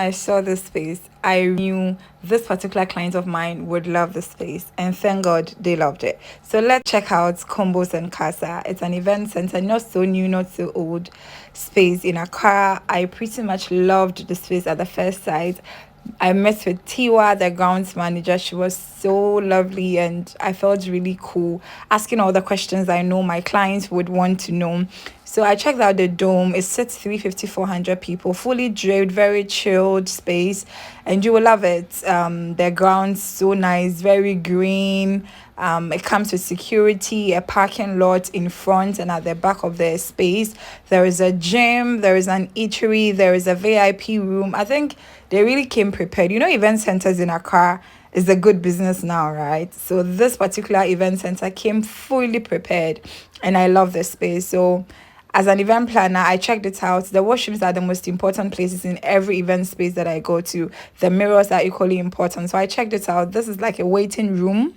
I saw this space, I knew this particular client of mine would love the space, and thank God they loved it. So let's check out Combos and Casa. It's an event center, not so new, not so old space in Accra. I pretty much loved the space at the first sight. I met with Tiwa, the grounds manager. She was so lovely, and I felt really cool asking all the questions I know my clients would want to know. So I checked out the dome. It sits 350, 400 people, fully draped, very chilled space, and you will love it. The grounds so nice, very green. It comes with security, a parking lot in front and at the back of the space. There is a gym, there is an eatery, there is a VIP room. I think they really came prepared. You know, event centers in Accra is a good business now, right? So this particular event center came fully prepared, and I love the space. So as an event planner, I checked it out. The washrooms are the most important places in every event space that I go to. The mirrors are equally important. So I checked it out. This is like a waiting room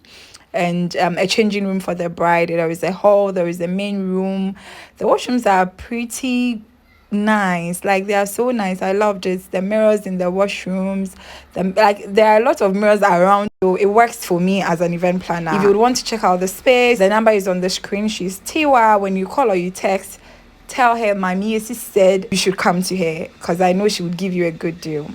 and a changing room for the bride. There is a hall, there is a main room. The washrooms are pretty nice, like they are so nice. I loved it. The mirrors in the washrooms, like there are a lot of mirrors around, so it works for me as an event planner. If you would want to check out the space, the number is on the screen. She's Tiwa. When you call or you text, tell her Mami Yesi said you should come to her, because I know she would give you a good deal.